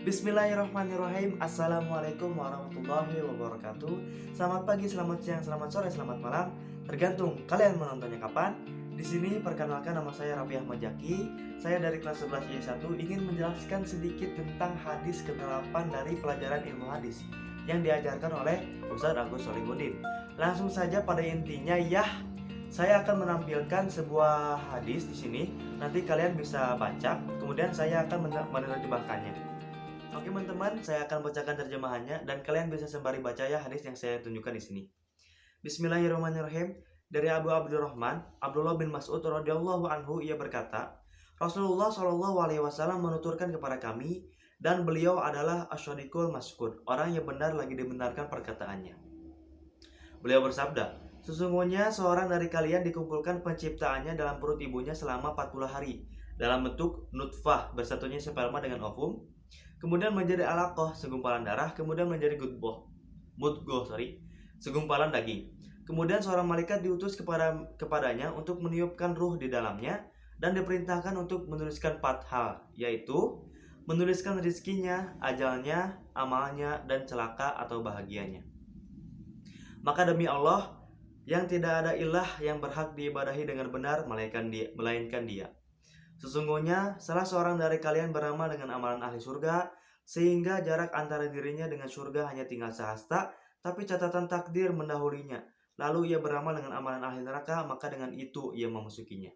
Bismillahirrahmanirrahim. Assalamualaikum warahmatullahi wabarakatuh. Selamat pagi, selamat siang, selamat sore, selamat malam. Tergantung kalian menontonnya kapan. Di sini perkenalkan, nama saya Raffi Ahmad Jaki. Saya dari kelas 11 Y1 ingin menjelaskan sedikit tentang hadis ke-8 dari pelajaran ilmu hadis yang diajarkan oleh Ustadz Agus Solihuddin. Langsung saja pada intinya ya. Saya akan menampilkan sebuah hadis di sini. Nanti kalian bisa baca, kemudian saya akan menerjemahkannya. Oke teman-teman, saya akan bacakan terjemahannya dan kalian bisa sembari baca ya hadis yang saya tunjukkan di sini. Bismillahirrahmanirrahim. Dari Abu Abdurrahman Abdullah bin Mas'ud radhiyallahu anhu, ia berkata, Rasulullah Shallallahu alaihi wasallam menuturkan kepada kami, dan beliau adalah asyadiqul maskud, orang yang benar lagi dibenarkan perkataannya. Beliau bersabda, sesungguhnya seorang dari kalian dikumpulkan penciptaannya dalam perut ibunya selama 40 hari dalam bentuk nutfah, bersatunya sperma dengan ovum, kemudian menjadi alaqah, segumpalan darah, kemudian menjadi mudghah, segumpalan daging. Kemudian seorang malaikat diutus kepadanya untuk meniupkan ruh di dalamnya dan diperintahkan untuk menuliskan 4 hal, yaitu menuliskan rizkinya, ajalnya, amalnya, dan celaka atau bahagianya. Maka demi Allah yang tidak ada ilah yang berhak diibadahi dengan benar melainkan Dia. Sesungguhnya salah seorang dari kalian beramal dengan amalan ahli surga, sehingga jarak antara dirinya dengan surga hanya tinggal sehasta, tapi catatan takdir mendahulinya. Lalu ia beramal dengan amalan ahli neraka, maka dengan itu ia memasukinya.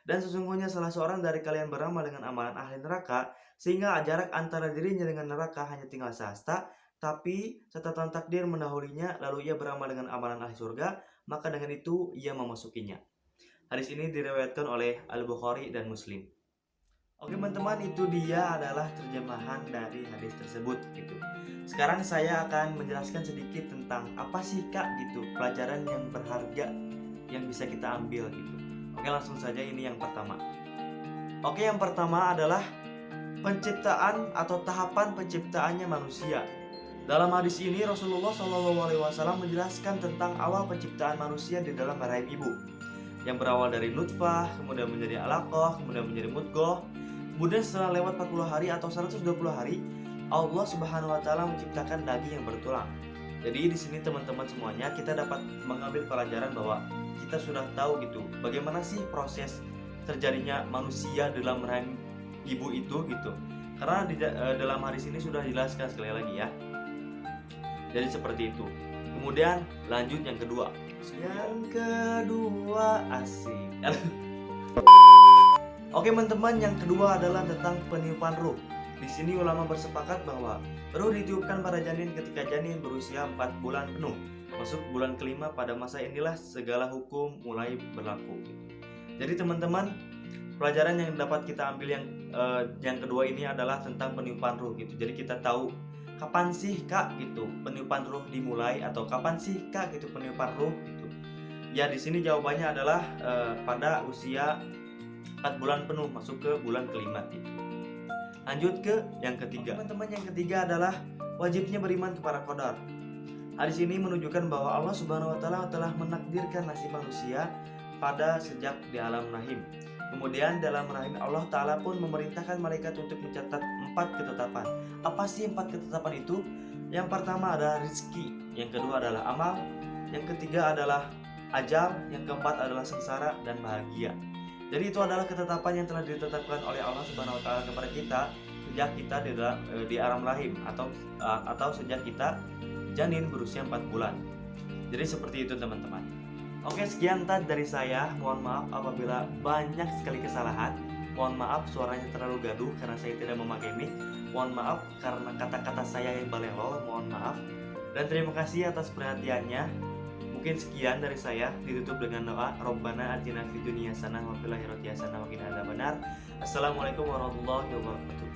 Dan sesungguhnya salah seorang dari kalian beramal dengan amalan ahli neraka, sehingga jarak antara dirinya dengan neraka hanya tinggal sehasta, tapi catatan takdir mendahulinya. Lalu ia beramal dengan amalan ahli surga, maka dengan itu ia memasukinya. Hadis ini diriwayatkan oleh Al-Bukhari dan Muslim. Oke teman-teman, itu dia adalah terjemahan dari hadis tersebut gitu. Sekarang saya akan menjelaskan sedikit tentang apa sih Kak gitu, pelajaran yang berharga yang bisa kita ambil gitu. Oke, langsung saja ini yang pertama. Oke, yang pertama adalah penciptaan atau tahapan penciptaannya manusia. Dalam hadis ini Rasulullah SAW menjelaskan tentang awal penciptaan manusia di dalam rahim ibu, yang berawal dari nutfah, kemudian menjadi alaqah, kemudian menjadi mudghah. Kemudian setelah lewat 40 hari atau 120 hari, Allah Subhanahu wa taala menciptakan daging yang bertulang. Jadi di sini teman-teman semuanya kita dapat mengambil pelajaran bahwa kita sudah tahu gitu, bagaimana sih proses terjadinya manusia dalam rahim ibu itu gitu. Karena dalam hadis ini sudah dijelaskan sekali lagi ya. Jadi seperti itu. Kemudian lanjut yang kedua. Asik. Oke teman-teman, yang kedua adalah tentang peniupan ruh. Di sini ulama bersepakat bahwa ruh ditiupkan pada janin ketika janin berusia 4 bulan penuh. Masuk bulan kelima, pada masa inilah segala hukum mulai berlaku. Jadi teman-teman, pelajaran yang dapat kita ambil yang kedua ini adalah tentang peniupan ruh gitu. Jadi kita tahu kapan sih Kak gitu peniupan ruh dimulai, atau kapan sih Kak gitu peniupan ruh gitu. Ya di sini jawabannya adalah pada usia 4 bulan penuh, masuk ke bulan kelima gitu. Lanjut ke yang ketiga. Teman-teman, yang ketiga adalah wajibnya beriman kepada qadar. Hadis ini menunjukkan bahwa Allah Subhanahu wa taala telah menakdirkan nasib manusia pada sejak di alam rahim. Kemudian dalam rahim Allah Ta'ala pun memerintahkan malaikat untuk mencatat 4 ketetapan. Apa sih 4 ketetapan itu? Yang pertama adalah rizki, yang kedua adalah amal, yang ketiga adalah ajal, yang keempat adalah sengsara dan bahagia. Jadi itu adalah ketetapan yang telah ditetapkan oleh Allah Subhanahu wa taala kepada kita sejak kita di alam rahim atau sejak kita janin berusia 4 bulan. Jadi seperti itu teman-teman. Oke, sekian dari saya. Mohon maaf apabila banyak sekali kesalahan. Mohon maaf suaranya terlalu gaduh karena saya tidak memakai mic. Mohon maaf karena kata-kata saya yang balelol. Mohon maaf. Dan terima kasih atas perhatiannya. Mungkin sekian dari saya, ditutup dengan doa Rabbana atina fid dunya hasanah wa fil akhirati hasanah wa qina adzabannar. Assalamualaikum warahmatullahi wabarakatuh.